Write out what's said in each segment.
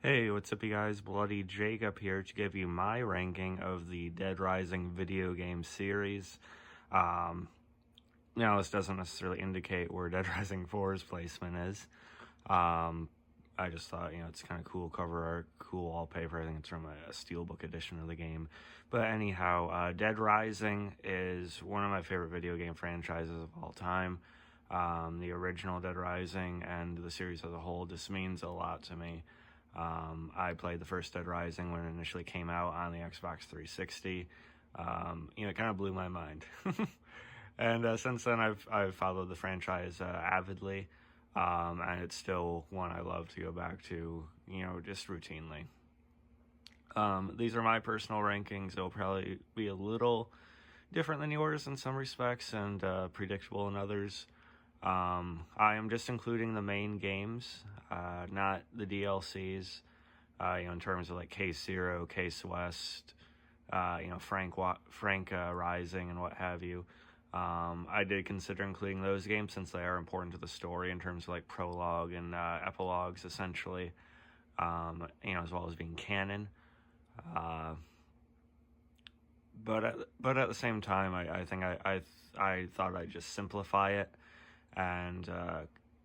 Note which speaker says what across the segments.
Speaker 1: Hey, what's up you guys? Bloody Jacob here to give you my ranking of the Dead Rising video game series. Um, Now, this doesn't necessarily indicate where Dead Rising 4's placement is. Um, I just thought, it's kind of cool cover art, cool wallpaper. I think it's from a Steelbook edition of the game. But anyhow, Dead Rising is one of my favorite video game franchises of all time. The original Dead Rising and the series as a whole just means a lot to me. I played the first Dead Rising when it initially came out on the Xbox 360. It kind of blew my mind. And since then, I've followed the franchise avidly, and it's still one I love to go back to, just routinely. These are my personal rankings. They'll probably be a little different than yours in some respects and predictable in others. I am just including the main games, not the DLCs, in terms of like Case Zero, Case West, Frank Rising and what have you. I did consider including those games since they are important to the story in terms of like prologue and epilogues, essentially, as well as being canon. But at the same time, I think I thought I'd just simplify it, and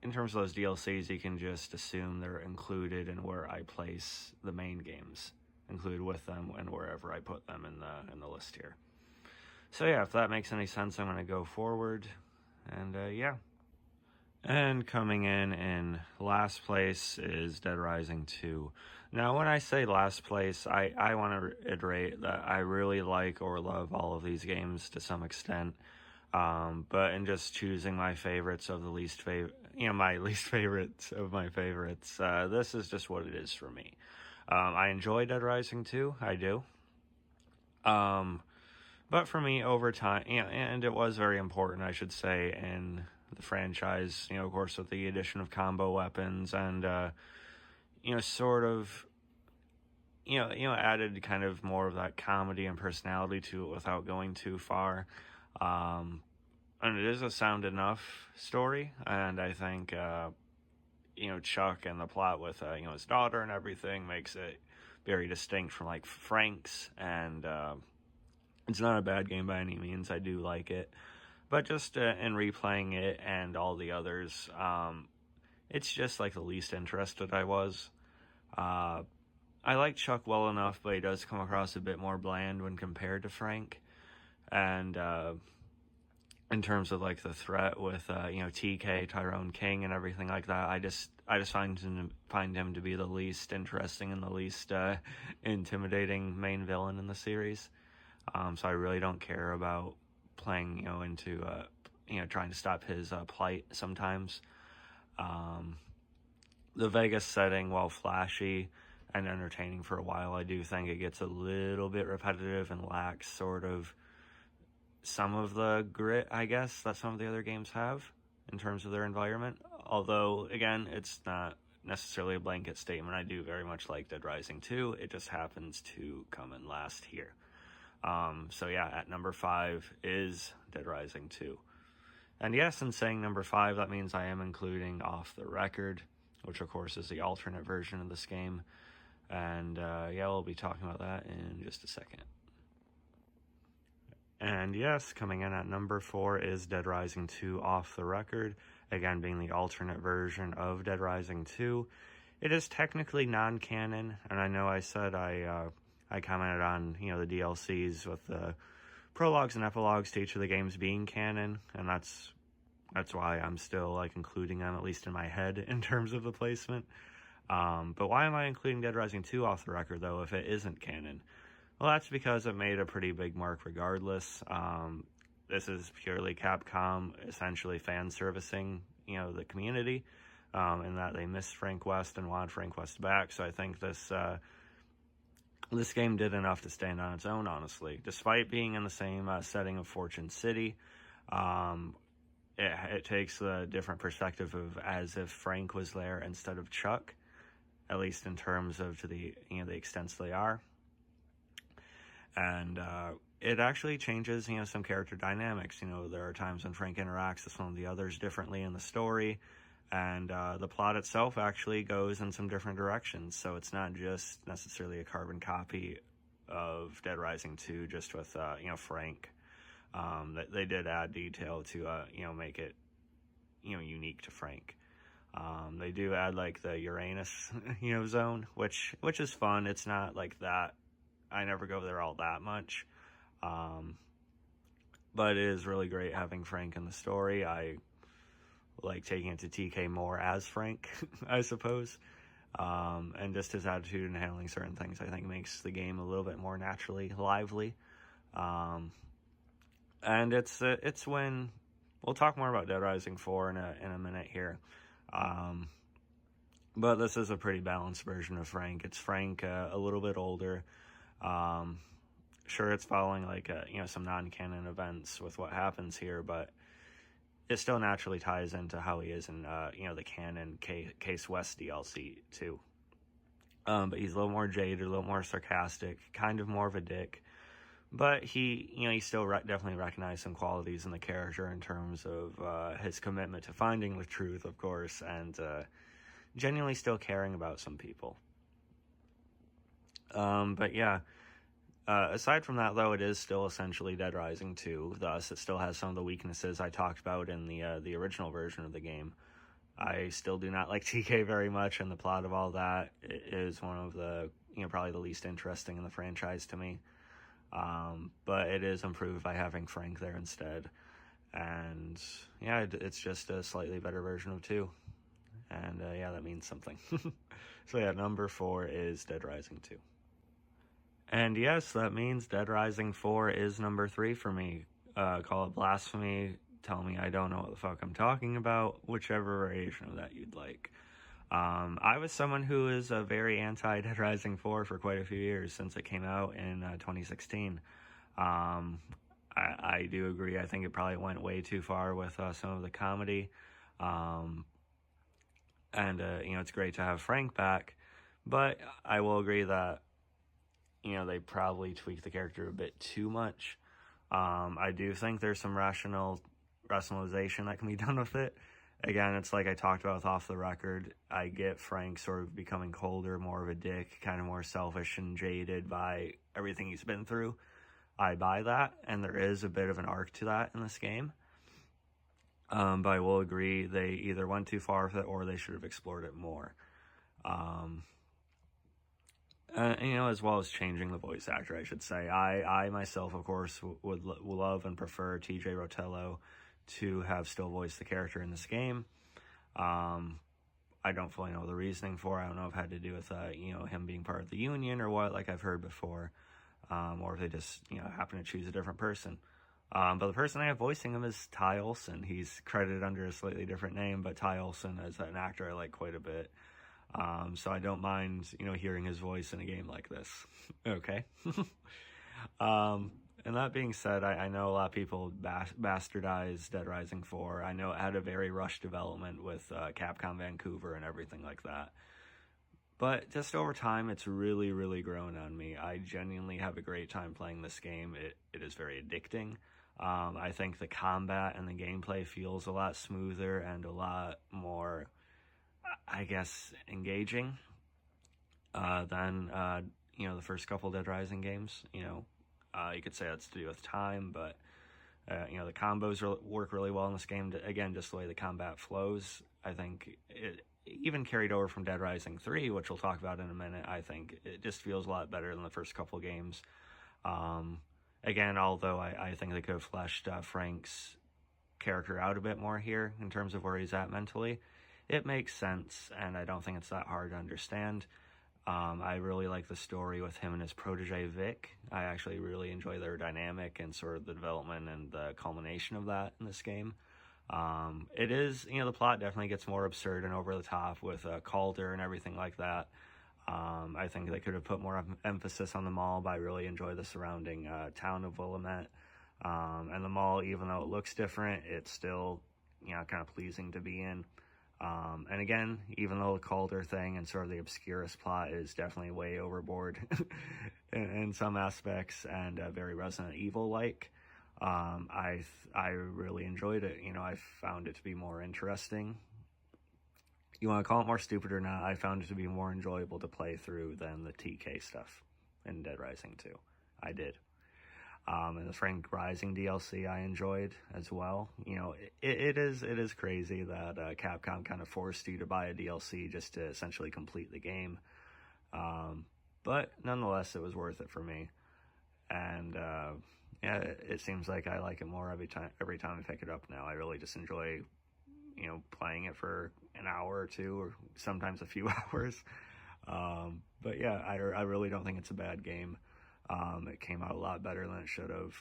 Speaker 1: in terms of those DLCs, you can just assume they're included in where I place the main games, included with them and wherever I put them in the list here. So yeah, if that makes any sense, I'm going to go forward, and yeah. And coming in last place is Dead Rising 2. Now, when I say last place, I want to reiterate that I really like or love all of these games to some extent. But in just choosing my favorites of the least favorite, my least favorites of my favorites, this is just what it is for me. I enjoy Dead Rising 2, I do. But for me, over time, and it was very important, I should say, in the franchise, of course, with the addition of combo weapons and, sort of, added kind of more of that comedy and personality to it without going too far. And it is a sound enough story, and I think, Chuck and the plot with, his daughter and everything makes it very distinct from, like, Frank's, and, it's not a bad game by any means. I do like it. But just in replaying it and all the others, it's just like the least interested I was. I like Chuck well enough, but he does come across a bit more bland when compared to Frank. And in terms of like the threat with TK, Tyrone King, and everything like that, I just find him to be the least interesting and the least intimidating main villain in the series. So I really don't care about playing, into, trying to stop his plight sometimes. The Vegas setting, while flashy and entertaining for a while, I do think it gets a little bit repetitive and lacks sort of some of the grit, I guess, that some of the other games have in terms of their environment. Although, again, it's not necessarily a blanket statement. I do very much like Dead Rising 2. It just happens to come in last here. So yeah, at number 5 is Dead Rising 2. And yes, in saying number 5, that means I am including Off the Record, which of course is the alternate version of this game. And yeah, we'll be talking about that in just a second. And yes, coming in at number 4 is Dead Rising 2 Off the Record, again being the alternate version of Dead Rising 2. It is technically non-canon, and I know I said I commented on, the DLCs with the prologues and epilogues to each of the games being canon, and that's why I'm still, including them, at least in my head, in terms of the placement. But why am I including Dead Rising 2 Off the Record, though, if it isn't canon? Well, that's because it made a pretty big mark regardless. This is purely Capcom essentially fan servicing, the community, in that they missed Frank West and wanted Frank West back. So I think this game did enough to stand on its own, honestly. Despite being in the same setting of Fortune City, it takes a different perspective of as if Frank was there instead of Chuck, at least in terms of to the extents they are. And it actually changes, some character dynamics. There are times when Frank interacts with some of the others differently in the story, And the plot itself actually goes in some different directions, so it's not just necessarily a carbon copy of Dead Rising 2, just with Frank. They did add detail to make it unique to Frank. They do add like the Uranus zone, which is fun. It's not like that. I never go there all that much, but it is really great having Frank in the story. I like taking it to TK more as Frank, I suppose. And just his attitude and handling certain things, I think, makes the game a little bit more naturally lively. And it's when we'll talk more about Dead Rising 4 in a minute here. But this is a pretty balanced version of Frank. It's Frank a little bit older. Sure, it's following like some non-canon events with what happens here, but it still naturally ties into how he is in the canon Case West DLC too. But he's a little more jaded, a little more sarcastic, kind of more of a dick. But he still definitely recognized some qualities in the character in terms of his commitment to finding the truth, of course, and genuinely still caring about some people. But yeah, aside from that, though, it is still essentially Dead Rising 2. Thus, it still has some of the weaknesses I talked about in the original version of the game. I still do not like TK very much, and the plot of all that is one of the probably the least interesting in the franchise to me. But it is improved by having Frank there instead. And yeah, it's just a slightly better version of 2. And yeah, that means something. So yeah, number 4 is Dead Rising 2. And yes, that means Dead Rising 4 is number 3 for me. Call it blasphemy, tell me I don't know what the fuck I'm talking about, whichever variation of that you'd like. I was someone who is very anti Dead Rising 4 for quite a few years since it came out in 2016. I do agree. I think it probably went way too far with some of the comedy. And it's great to have Frank back. But I will agree that, they probably tweaked the character a bit too much. I do think there's some rationalization that can be done with it. Again, it's like I talked about with Off the Record. I get Frank sort of becoming colder, more of a dick, kind of more selfish and jaded by everything he's been through. I buy that, and there is a bit of an arc to that in this game. But I will agree they either went too far with it or they should have explored it more. As well as changing the voice actor, I should say. I myself, of course, would love and prefer TJ Rotello to have still voiced the character in this game. I don't fully know the reasoning for it. I don't know if it had to do with him being part of the union or what, like I've heard before, or if they just happen to choose a different person. But the person I have voicing him is Ty Olsson. He's credited under a slightly different name, but Ty Olsson as an actor I like quite a bit. So I don't mind hearing his voice in a game like this. Okay. And that being said, I know a lot of people bastardized Dead Rising 4. I know it had a very rushed development with Capcom Vancouver and everything like that. But just over time, it's really, really grown on me. I genuinely have a great time playing this game. It is very addicting. I think the combat and the gameplay feels a lot smoother and a lot more, I guess, engaging than the first couple Dead Rising games. You could say that's to do with time, but the combos work really well in this game. Again, just the way the combat flows, I think it even carried over from Dead Rising 3, which we'll talk about in a minute. I think it just feels a lot better than the first couple games. Again, although I think they could have fleshed Frank's character out a bit more here in terms of where he's at mentally. It makes sense, and I don't think it's that hard to understand. I really like the story with him and his protege Vic. I actually really enjoy their dynamic and sort of the development and the culmination of that in this game. It is, the plot definitely gets more absurd and over the top with Calder and everything like that. I think they could have put more emphasis on the mall, but I really enjoy the surrounding town of Willamette. And the mall, even though it looks different, it's still, kind of pleasing to be in. And again, even though the Calder thing and sort of the obscurest plot is definitely way overboard in some aspects and very Resident Evil-like, I really enjoyed it. I found it to be more interesting. you want to call it more stupid or not, I found it to be more enjoyable to play through than the TK stuff in Dead Rising 2. I did. And the Frank Rising DLC I enjoyed as well. You know, it is crazy that Capcom kind of forced you to buy a DLC just to essentially complete the game. But nonetheless, it was worth it for me. And yeah, it seems like I like it more every time I pick it up now. I really just enjoy, you know, playing it for an hour or two, or sometimes a few hours. But yeah, I really don't think it's a bad game. It came out a lot better than it should have.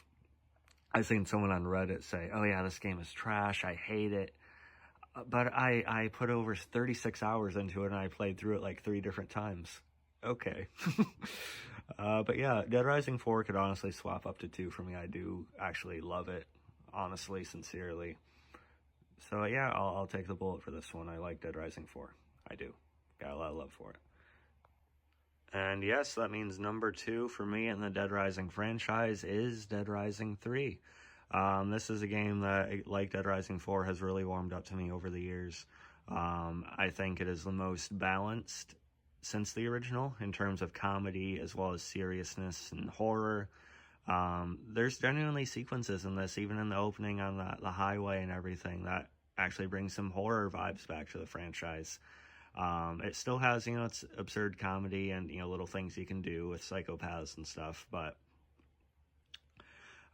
Speaker 1: I've seen someone on Reddit say, oh yeah, this game is trash, I hate it. But I put over 36 hours into it, and I played through it like 3 different times. Okay. But yeah, Dead Rising 4 could honestly swap up to 2 for me. I do actually love it, honestly, sincerely. So yeah, I'll take the bullet for this one. I like Dead Rising 4. I do. Got a lot of love for it. And yes, that means number 2 for me in the Dead Rising franchise is Dead Rising 3. This is a game that, like Dead Rising 4, has really warmed up to me over the years. I think it is the most balanced since the original in terms of comedy as well as seriousness and horror. There's genuinely sequences in this, even in the opening on the highway and everything, that actually brings some horror vibes back to the franchise. It still has, you know, its absurd comedy and, you know, little things you can do with psychopaths and stuff, but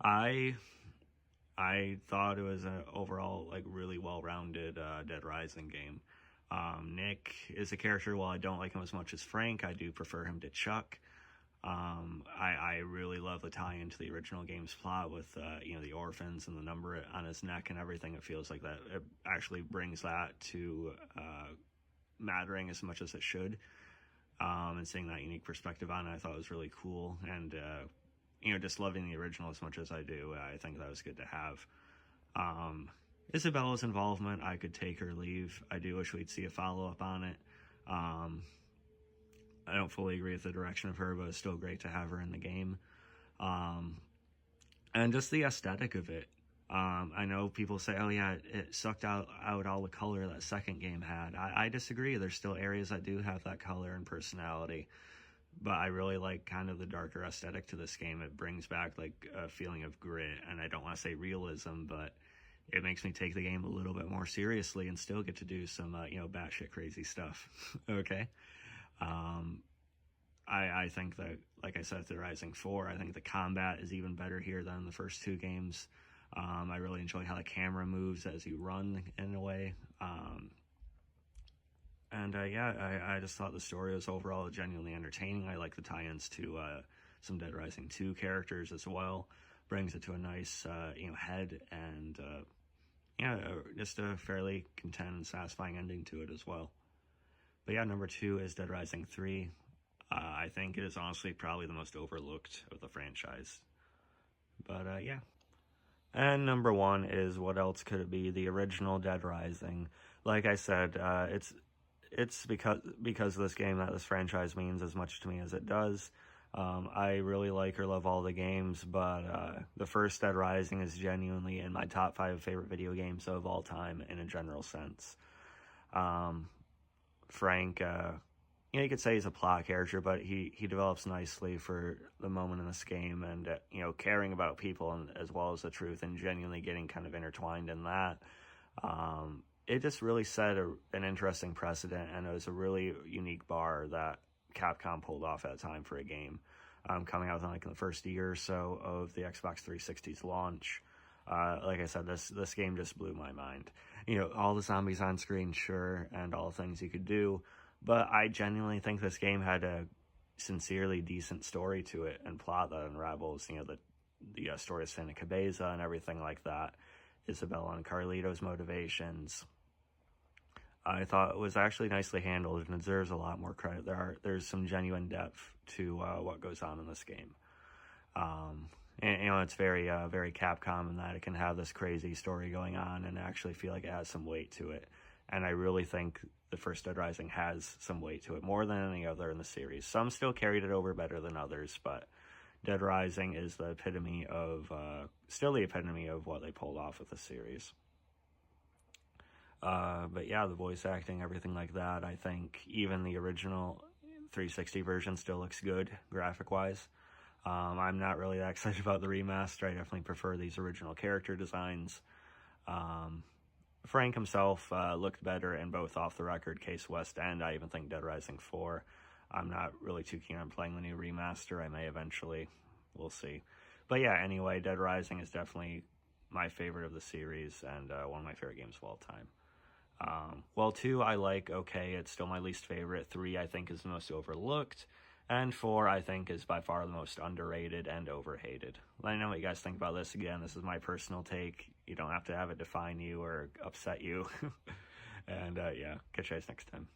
Speaker 1: I thought it was an overall, like, really well-rounded Dead Rising game. Nick is a character, while I don't like him as much as Frank, I do prefer him to Chuck. I really love the tie-in to the original game's plot with, you know, the orphans and the number on his neck and everything. It feels like that it actually brings that to mattering as much as it should. And seeing that unique perspective on it, I thought was really cool. And, you know, just loving the original as much as I do, I think that was good to have. Isabella's involvement, I could take or leave. I do wish we'd see a follow-up on it. I don't fully agree with the direction of her, but it's still great to have her in the game. And just the aesthetic of it. I know people say, oh yeah, it sucked out all the color that second game had. I disagree. There's still areas that do have that color and personality. But I really like kind of the darker aesthetic to this game. It brings back like a feeling of grit, and I don't want to say realism, but it makes me take the game a little bit more seriously and still get to do some, you know, batshit crazy stuff. Okay. I think that, like I said, Dead Rising 4, I think the combat is even better here than the first 2 games. I really enjoy how the camera moves as you run in a way. Yeah, I just thought the story was overall genuinely entertaining. I like the tie-ins to some Dead Rising 2 characters as well. Brings it to a nice, you know, head, and yeah, just a fairly content and satisfying ending to it as well. But yeah, number 2 is Dead Rising 3. I think it is honestly probably the most overlooked of the franchise. But yeah. And number 1 is, what else could it be? The original Dead Rising. Like I said, it's because of this game that this franchise means as much to me as it does. I really like or love all the games, but the first Dead Rising is genuinely in my top 5 favorite video games of all time in a general sense. Frank, you know, you could say he's a plot character, but he develops nicely for the moment in this game, and, you know, caring about people and, as well as the truth, and genuinely getting kind of intertwined in that. It just really set an interesting precedent, and it was a really unique bar that Capcom pulled off at a time for a game. Coming out within like the first year or so of the Xbox 360's launch. Like I said, this game just blew my mind. You know, all the zombies on screen, sure, and all the things you could do, but I genuinely think this game had a sincerely decent story to it and plot that unravels, you know, the story of Santa Cabeza and everything like that. Isabella and Carlito's motivations. I thought it was actually nicely handled and deserves a lot more credit. There's some genuine depth to what goes on in this game. And, you know, it's very Capcom in that it can have this crazy story going on and actually feel like it has some weight to it. And I really think the first Dead Rising has some weight to it, more than any other in the series. Some still carried it over better than others, but Dead Rising is the epitome of, still the epitome of what they pulled off with the series. But yeah, the voice acting, everything like that, I think even the original 360 version still looks good graphic-wise. I'm not really that excited about the remaster. I definitely prefer these original character designs. Frank himself looked better in both Off the Record, Case West, and I even think Dead Rising 4. I'm not really too keen on playing the new remaster. I may eventually. We'll see. But yeah, anyway, Dead Rising is definitely my favorite of the series and one of my favorite games of all time. Well, 2 I like okay, it's still my least favorite. 3 I think is the most overlooked. And 4 I think is by far the most underrated and overhated. Let me know what you guys think about this. Again, this is my personal take. You don't have to have it define you or upset you. And yeah, catch you guys next time.